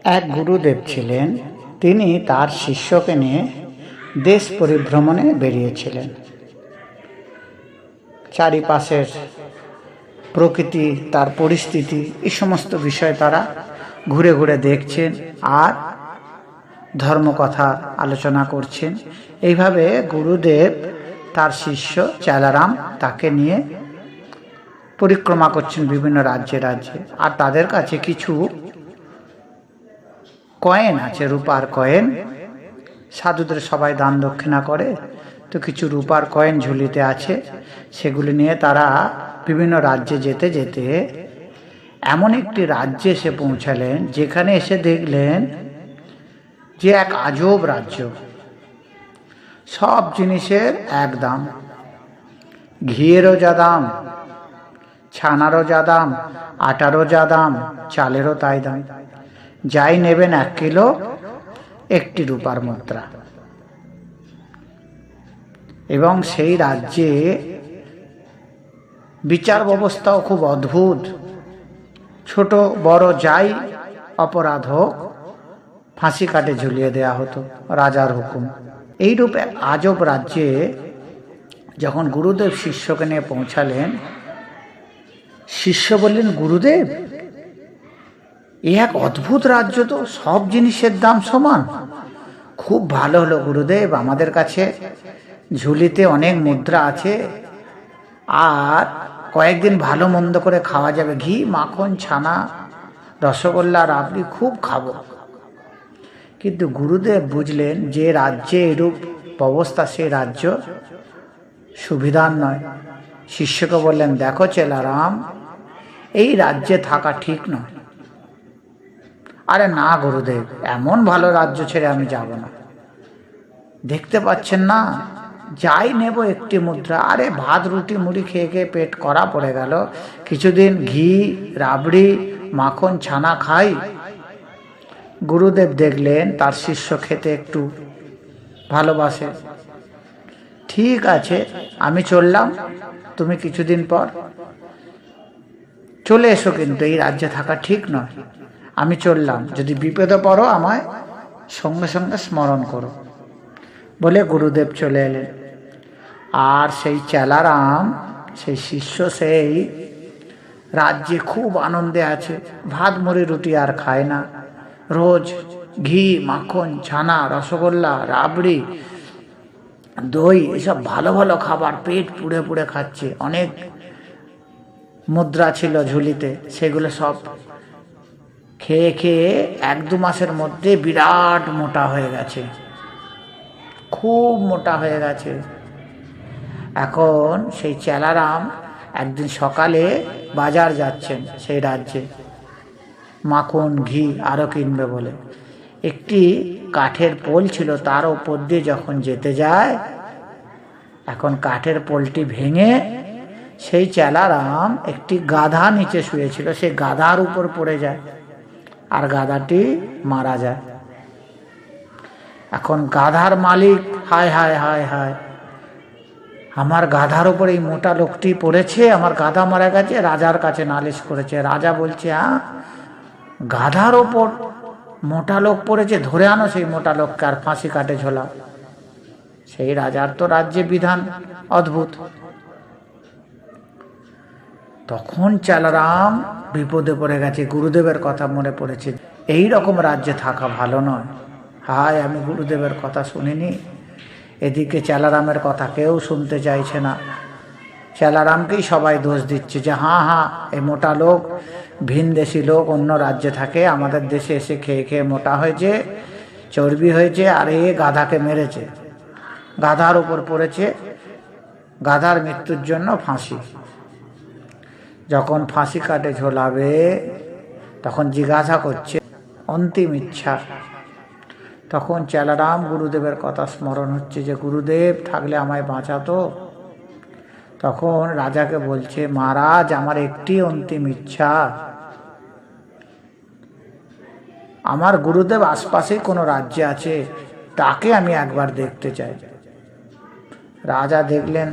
এক গুরুদেব ছিলেন। তিনি তার শিষ্যকে নিয়ে দেশ পরিভ্রমণে বেরিয়েছিলেন। চারিপাশের প্রকৃতি, তার পরিস্থিতি, এই সমস্ত বিষয় তারা ঘুরে ঘুরে দেখছেন আর ধর্মকথা আলোচনা করছেন। এইভাবে গুরুদেব তার শিষ্য চেলারাম তাকে নিয়ে পরিক্রমা করছেন বিভিন্ন রাজ্যে রাজ্যে। আর তাদের কাছে কিছু কয়েন আছে, রূপার কয়েন। সাধুদের সবাই দান দক্ষিণা করে, তো কিছু রূপার কয়েন ঝুলিতে আছে। সেগুলি নিয়ে তারা বিভিন্ন রাজ্যে যেতে যেতে এমন একটি রাজ্যে এসে পৌঁছালেন, যেখানে এসে দেখলেন যে এক আজব রাজ্য। সব জিনিসের এক দাম, ঘিয়েরও যা দাম, ছানারও যা দাম, আটারও যা দাম, চালেরও তাই দাম। যাই নেবেন 1 কিলো, 1টি রূপার মুদ্রা। এবং সেই রাজ্যে বিচার ব্যবস্থাও খুব অদ্ভুত। ছোট বড় যাই অপরাধ হোক, ফাঁসি কাটে ঝুলিয়ে দেয়া হতো, রাজার হুকুম। এইরূপে আজব রাজ্যে যখন গুরুদেব শিষ্যকে নিয়ে পৌঁছালেন, শিষ্য বললেন, গুরুদেব, এই এক অদ্ভুত রাজ্য, তো সব জিনিসের দাম সমান। খুব ভালো হলো গুরুদেব, আমাদের কাছে ঝুলিতে অনেক মুদ্রা আছে, আর কয়েকদিন ভালো মন্দ করে খাওয়া যাবে। ঘি, মাখন, ছানা, রসগোল্লা, রাবড়ি খুব খাবো। কিন্তু গুরুদেব বুঝলেন যে রাজ্যে এরূপ অবস্থা, সেই রাজ্য সুবিধার নয়। শিষ্যকে বললেন, দেখো চেলারাম, এই রাজ্যে থাকা ঠিক নয়। আরে না গুরুদেব, এমন ভালো রাজ্য ছেড়ে আমি যাব না। দেখতে পাচ্ছেন না, যাই নেব 1টি মুদ্রা। আরে ভাত রুটি মুড়ি খেয়ে খেয়ে পেট করা পড়ে গেল, কিছুদিন ঘি, রাবড়ি, মাখন, ছানা খাই। গুরুদেব দেখলেন তার শিষ্য খেতে একটু ভালোবাসে। ঠিক আছে, আমি চললাম, তুমি কিছুদিন পর চলে এসো, কিন্তু এই রাজ্যে থাকা ঠিক নয়। আমি চললাম, যদি বিপদে পড়ো আমায় সঙ্গে সঙ্গে স্মরণ করো। বলে গুরুদেব চলে এলেন। আর সেই চেলারাম, সেই শিষ্য, সেই রাজ্যে খুব আনন্দে আছে। ভাত মুড়ি রুটি আর খায় না, রোজ ঘি, মাখন, ছানা, রসগোল্লা, রাবড়ি, দই, এসব ভালো ভালো খাবার পেট পুড়ে পুড়ে খাচ্ছে। অনেক মুদ্রা ছিল ঝুলিতে, সেগুলো সব খেয়ে খেয়ে 1-2 মাসের মধ্যে বিরাট মোটা হয়ে গেছে, খুব মোটা হয়ে গেছে। এখন সেই চেলারাম একদিন সকালে বাজার যাচ্ছেন সেই রাজ্যে, মাখন, ঘি আরও কিনবে বলে। একটি কাঠের পোল ছিল, তার উপর দিয়ে যখন যেতে যায়, এখন কাঠের পোলটি ভেঙে সেই চেলারাম একটি গাধা নিচে শুয়েছিল, সেই গাধার উপর পড়ে যায়, আর গাধাটি মারা যায়। এখন গাধার মালিক, হায় হায় হায় হায়, আমার গাধার উপর এই মোটা লোকটি পড়েছে, আমার গাধা মারা গেছে। রাজার কাছে নালিশ করেছে। রাজা বলছে, গাধার ওপর মোটা লোক পড়েছে, ধরে আনো সেই মোটা লোককে আর ফাঁসি কাটে ঝোলাও। সেই রাজার তো রাজ্যে বিধান অদ্ভুত। তখন চেলারাম বিপদে পড়ে গেছে, গুরুদেবের কথা মনে পড়েছে। এই রকম রাজ্যে থাকা ভালো নয়। হায়, আমি গুরুদেবের কথা শুনিনি। এদিকে চেলারামের কথা কেউ শুনতে চাইছে না। চেলারামকেই সবাই দোষ দিচ্ছে যে হ্যাঁ, এই মোটা লোক, ভিনদেশি লোক, অন্য রাজ্যে থাকে, আমাদের দেশে এসে খেয়ে খেয়ে মোটা হয়েছে, চর্বি হয়েছে, আর এ গাধাকে মেরেছে, গাধার উপর পড়েছে, গাধার মৃত্যুর জন্য ফাঁসি। যখন ফাঁসি কাটে ঝোলাবে, তখন জিজ্ঞাসা করছে অন্তিম ইচ্ছা। তখন চেলারাম গুরুদেবের কথা স্মরণ হচ্ছে যে গুরুদেব থাকলে আমায় বাঁচাতো। তখন রাজাকে বলছে, মহারাজ, আমার একটি অন্তিম ইচ্ছা, আমার গুরুদেব আশপাশেই কোনো রাজ্যে আছে, তাকে আমি একবার দেখতে চাই। রাজা দেখলেন,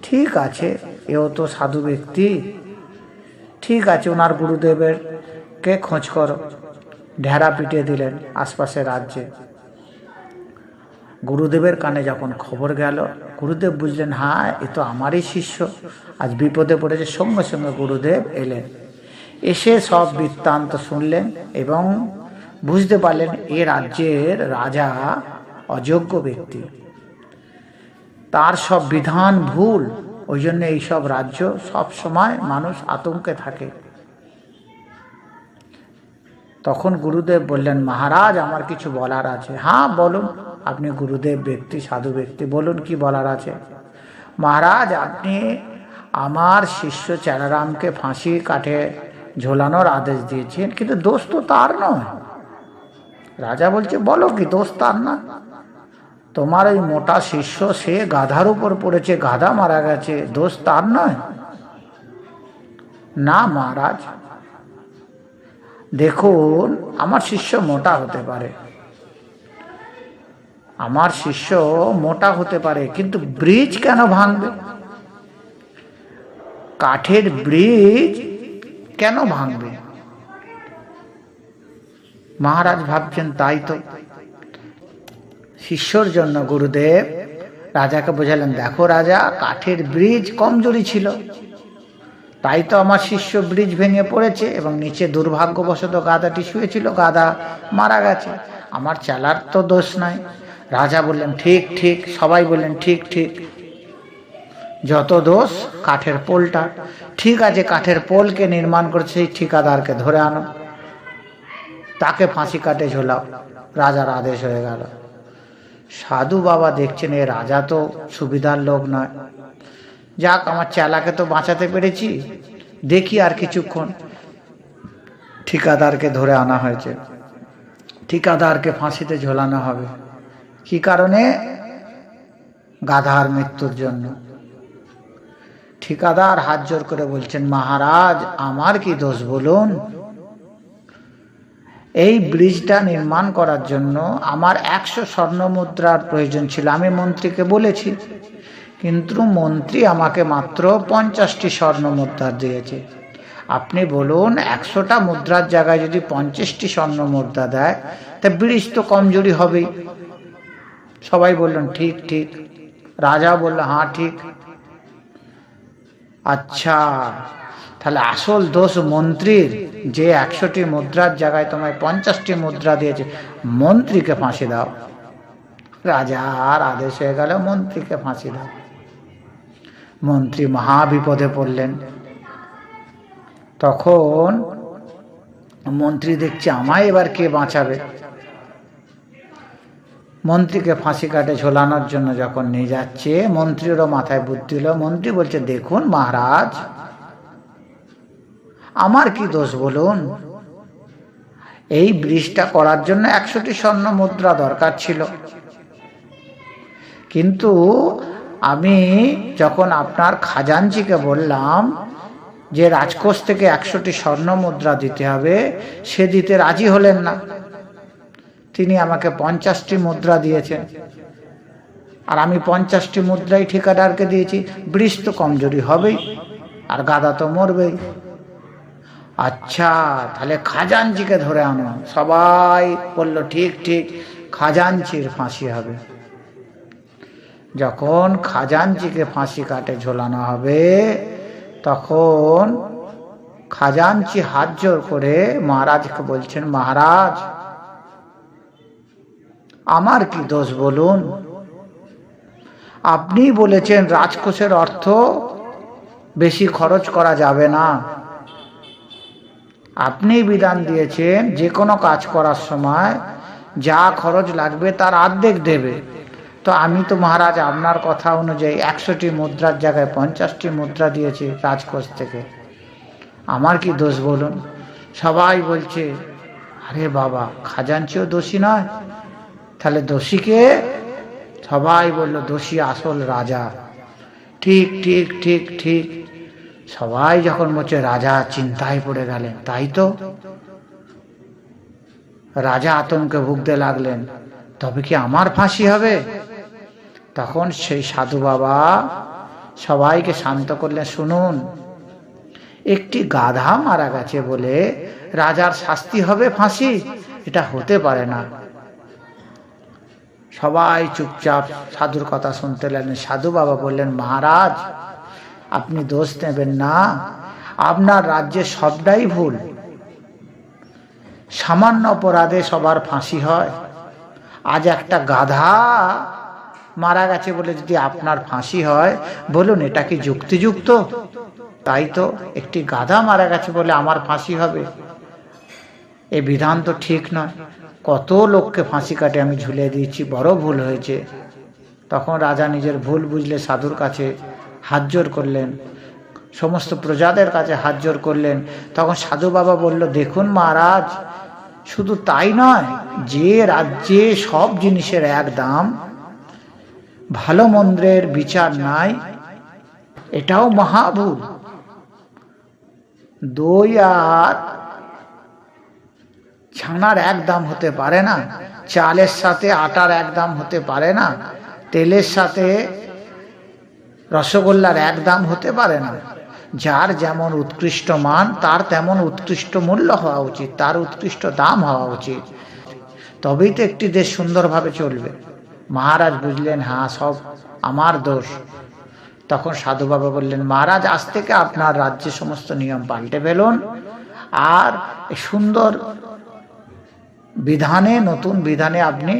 ঠিক আছে, এও তো সাধু ব্যক্তি, ঠিক আছে, ওনার গুরুদেবের কে খোঁজ করো। ঢেরা পিটিয়ে দিলেন আশপাশের রাজ্যে। গুরুদেবের কানে যখন খবর গেল, গুরুদেব বুঝলেন হ্যাঁ এ তো আমারই শিষ্য, আজ বিপদে পড়েছে। সঙ্গে সঙ্গে গুরুদেব এলেন, এসে সব বৃত্তান্ত শুনলেন এবং বুঝতে পারলেন এ রাজ্যের রাজা অযোগ্য ব্যক্তি, তার সব বিধান ভুল, ওই জন্য এইসব রাজ্য সব সময় মানুষ আতঙ্কে থাকে। তখন গুরুদেব বললেন, মহারাজ আমার কিছু বলার আছে। হ্যাঁ বলুন, আপনি গুরুদেব ব্যক্তি, সাধু ব্যক্তি, বলুন কি বলার আছে। মহারাজ আপনি আমার শিষ্য চেলারামকে ফাঁসি কাঠে ঝোলানোর আদেশ দিয়েছেন, কিন্তু দোষ তো তার নয়। রাজা বলছে, বলো কি দোষ তার না? তোমার ওই মোটা শিষ্য, সে গাধার উপর পড়েছে, গাধা মারা গেছে, দোষ তার নয়। না মহারাজ, দেখুন আমার শিষ্য মোটা হতে পারে, আমার শিষ্য মোটা হতে পারে, কিন্তু ব্রিজ কেন ভাঙবে? কাঠের ব্রিজ কেন ভাঙবে? মহারাজ ভাবছেন তাই তো। শিষ্যর জন্য গুরুদেব রাজাকে বোঝালেন, দেখো রাজা, কাঠের ব্রিজ কমজোরি ছিল, তাই তো আমার শিষ্য ব্রিজ ভেঙে পড়েছে এবং নিচে দুর্ভাগ্যবশত গাধাটি শুয়েছিল, গাধা মারা গেছে, আমার চেলার তো দোষ নাই। রাজা বললেন, ঠিক ঠিক। সবাই বললেন, ঠিক ঠিক, যত দোষ কাঠের পোলটা। ঠিক আছে, কাঠের পোলকে নির্মাণ করেছে সেই ঠিকাদারকে ধরে আনো, তাকে ফাঁসি কাটে ঝোলাও। রাজার আদেশ হয়ে গেল। সাধু বাবা দেখছেন এ রাজা তো সুবিধার লোক নয়, যাক আমার চেলাকে তো বাঁচাতে পেরেছি, দেখি আর কিছুক্ষণ। ঠিকাদারকে ধরে আনা হয়েছে, ঠিকাদারকে ফাঁসিতে ঝোলানো হবে। কি কারণে? গাধার মৃত্যুর জন্য। ঠিকাদার হাত জোর করে বলছেন, মহারাজ আমার কি দোষ বলুন? এই ব্রিজটা নির্মাণ করার জন্য আমার 100 স্বর্ণ মুদ্রার প্রয়োজন ছিল, আমি মন্ত্রীকে বলেছি, কিন্তু মন্ত্রী আমাকে মাত্র 50টি স্বর্ণ মুদ্রা দিয়েছে। আপনি বলুন 100টা মুদ্রার জায়গায় যদি 50টি স্বর্ণ মুদ্রা দেয়, তা ব্রিজ তো কমজোরি হবেই। সবাই বললেন ঠিক ঠিক। রাজা বলল, হ্যাঁ ঠিক। আচ্ছা, তাহলে আসল দোষ মন্ত্রীর, যে 100টি মুদ্রার জায়গায় তোমায় 50টি মুদ্রা দিয়েছে, মন্ত্রীকে ফাঁসি দাও। রাজার আদেশ হয়ে গেল, মন্ত্রীকে ফাঁসি দাও। মন্ত্রী মহা বিপদে পড়লেন। তখন মন্ত্রী দেখছে আমায় এবার কে বাঁচাবে। মন্ত্রীকে ফাঁসি কাটে ঝোলানোর জন্য যখন নিয়ে যাচ্ছে, মন্ত্রীরও মাথায় বুদ্ধি হলো। মন্ত্রী বলছে, দেখুন মহারাজ, আমার কি দোষ বলুন? এই ব্রিজটা করার জন্য 100টি স্বর্ণ মুদ্রা দরকার ছিল, কিন্তু আমি যখন আপনার খাজাঞ্চিকে বললাম যে রাজকোষ থেকে 100টি স্বর্ণ মুদ্রা দিতে হবে, সে দিতে রাজি হলেন না। তিনি আমাকে 50টি মুদ্রা দিয়েছেন, আর আমি 50টি মুদ্রাই ঠিকাদারকে দিয়েছি। ব্রিজ তো কমজোরি হবেই, আর গাধা তো মরবেই। আচ্ছা, তাহলে খাজাঞ্চিকে ধরে আনো। সবাই বলল ঠিক ঠিক, খাজাঞ্চির ফাঁসি হবে। যখন খাজাঞ্চিকে ফাঁসি কাটে ঝোলানো হবে, তখন খাজাঞ্চি হাত জোর করে মহারাজকে বলছেন, মহারাজ আমার কি দোষ বলুন? আপনি বলেছেন রাজকোষের অর্থ বেশি খরচ করা যাবে না, আপনি বিধান দিয়েছেন যে কোনো কাজ করার সময় যা খরচ লাগবে তার অর্ধেক দেবে। তো আমি তো মহারাজ আপনার কথা অনুযায়ী 100টি মুদ্রার জায়গায় 50টি মুদ্রা দিয়েছি রাজকোষ থেকে, আমার কি দোষ বলুন? সবাই বলছে, আরে বাবা, খাজাঞ্চিও দোষী নয়, তাহলে দোষীকে? সবাই বলল, দোষী আসল রাজা। ঠিক ঠিক ঠিক ঠিক। সবাই যখন বলছে, রাজা চিন্তায় পড়ে গেলেন। তাই তো, রাজা আতঙ্কে ভুগতে লাগলেন, তবে কি আমার ফাঁসি হবে? তখন সেই সাধু বাবা সবাইকে শান্ত করলেন, শুনুন, একটি গাধা মারা গেছে বলে রাজার শাস্তি হবে ফাঁসি? এটা হতে পারে না। সবাই চুপচাপ সাধুর কথা শুনতে লাগলেন। সাধু বাবা বললেন, মহারাজ আপনি দোষ নেবেন না, আপনার রাজ্যে সবটাই ভুল। সামান্য অপরাধে সবার ফাঁসি হয়। আজ একটা গাধা মারা গেছে বলে যদি আপনার ফাঁসি হয়, বলুন এটা কি যুক্তিযুক্ত? তাই তো, একটি গাধা মারা গেছে বলে আমার ফাঁসি হবে, এ বিধান তো ঠিক নয়। কত লোককে ফাঁসি কাটে আমি ঝুলিয়ে দিয়েছি, বড় ভুল হয়েছে। তখন রাজা নিজের ভুল বুঝলে সাধুর কাছে হাত জোর করলেন, সমস্ত প্রজাদের কাছে হাত জোর করলেন। তখন সাধু বাবা বলল, দেখুন মহারাজ, শুধু তাই নয়, যে রাজ্যে সব জিনিসের এক দাম, ভালো মন্দের বিচার নাই, এটাও মহাভুল। দই আর ছানার এক দাম হতে পারে না, চালের সাথে আটার এক দাম হতে পারে না, তেলের সাথে রসগোল্লার এক দাম হতে পারে না। যার যেমন উৎকৃষ্ট মান, তার তেমন উৎকৃষ্ট মূল্য হওয়া উচিত, তার উৎকৃষ্ট দাম হওয়া উচিত, তবেই তো একটি দেশ সুন্দরভাবে চলবে। মহারাজ বুঝলেন, হ্যাঁ সব আমার দোষ। তখন সাধু বাবা বললেন, মহারাজ আজ থেকে আপনার রাজ্যে সমস্ত নিয়ম পাল্টে ফেলুন, আর সুন্দর বিধানে, নতুন বিধানে আপনি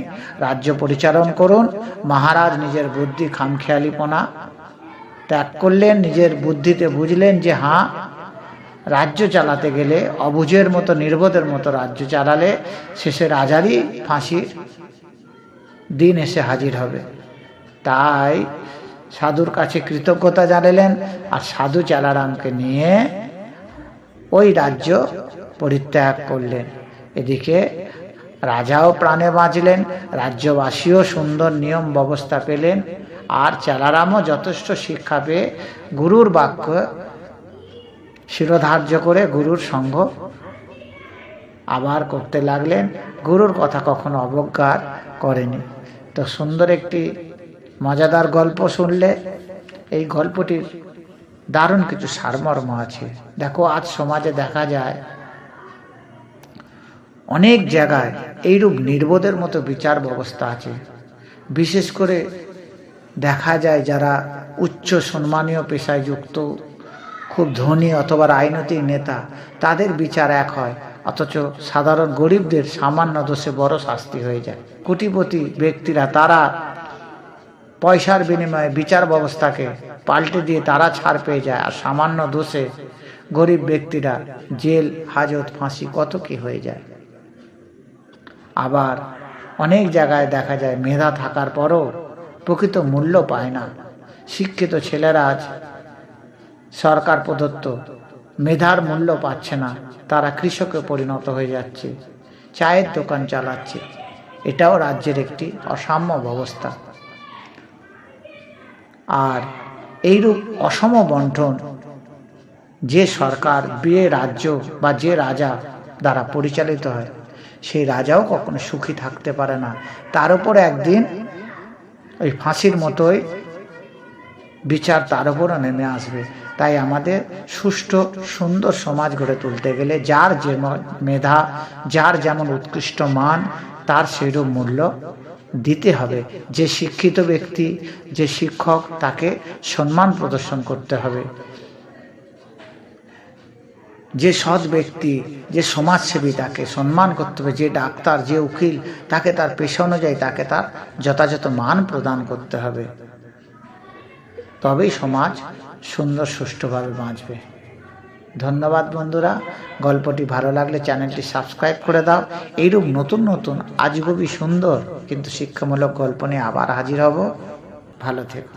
রাজ্য পরিচালন করুন। মহারাজ নিজের বুদ্ধি খামখেয়ালিপনা ত্যাগ করলেন, নিজের বুদ্ধিতে বুঝলেন যে হ্যাঁ, রাজ্য চালাতে গেলে অবুঝের মতো, নির্বোধের মতো রাজ্য চালালে শেষে রাজারই ফাঁসির দিন এসে হাজির হবে। তাই সাধুর কাছে কৃতজ্ঞতা জানালেন, আর সাধু চালারামকে নিয়ে ওই রাজ্য পরিত্যাগ করলেন। এদিকে রাজাও প্রাণে বাঁচলেন, রাজ্যবাসীও সুন্দর নিয়ম ব্যবস্থা পেলেন, আর চালারামও যথেষ্ট শিক্ষা পেয়ে গুরুর বাক্য শিরোধার্য করে গুরুর সঙ্গ আবার করতে লাগলেন। গুরুর কথা কখনো অবজ্ঞা করেনি। তো সুন্দর একটি মজাদার গল্প শুনলে। এই গল্পটির দারুণ কিছু সারমর্ম আছে। দেখো, আজ সমাজে দেখা যায় অনেক জায়গায় এইরূপ নির্বোধের মতো বিচার ব্যবস্থা আছে। বিশেষ করে দেখা যায় যারা উচ্চ সম্মানীয় পেশায় যুক্ত, খুব ধনী অথবা রাজনৈতিক নেতা, তাদের বিচার এক হয়, অথচ সাধারণ গরিবদের সামান্য দোষে বড় শাস্তি হয়ে যায়। কোটিপতি ব্যক্তিরা তারা পয়সার বিনিময়ে বিচার ব্যবস্থাকে পাল্টে দিয়ে তারা ছাড় পেয়ে যায়, আর সামান্য দোষে গরিব ব্যক্তিরা জেল, হাজত, ফাঁসি কত কি হয়ে যায়। আবার অনেক জায়গায় দেখা যায় মেধা থাকার পরও প্রকৃত মূল্য পায় না। শিক্ষিত ছেলেরা আজ সরকার প্রদত্ত মেধার মূল্য পাচ্ছে না, তারা কৃষকে পরিণত হয়ে যাচ্ছে, চায়ের দোকান চালাচ্ছে। এটাও রাজ্যের একটি অসাম্য ব্যবস্থা। আর এইরূপ অসম বন্টন যে সরকার, যে রাজ্য বা যে রাজা দ্বারা পরিচালিত হয়, সেই রাজাও কখনো সুখী থাকতে পারে না। তার উপরে একদিন ওই ফাঁসির মতোই বিচার তার উপরও নেমে আসবে। তাই আমাদের সুষ্ঠু সুন্দর সমাজ গড়ে তুলতে গেলে যার যে মেধা, যার যেমন উৎকৃষ্ট মান, তার সেইরূপ মূল্য দিতে হবে। যে শিক্ষিত ব্যক্তি, যে শিক্ষক, তাকে সম্মান প্রদর্শন করতে হবে। যে সৎ ব্যক্তি, যে সমাজসেবী, তাকে সম্মান করতে হবে। যে ডাক্তার, যে উকিল, তাকে তার পেশা অনুযায়ী তাকে তার যথাযথ মান প্রদান করতে হবে। তবেই সমাজ সুন্দর সুষ্ঠুভাবে বাঁচবে। ধন্যবাদ বন্ধুরা। গল্পটি ভালো লাগলে চ্যানেলটি সাবস্ক্রাইব করে দাও। এইরূপ নতুন নতুন আজগুবি সুন্দর কিন্তু শিক্ষামূলক গল্প নিয়ে আবার হাজির হব। ভালো থেকো।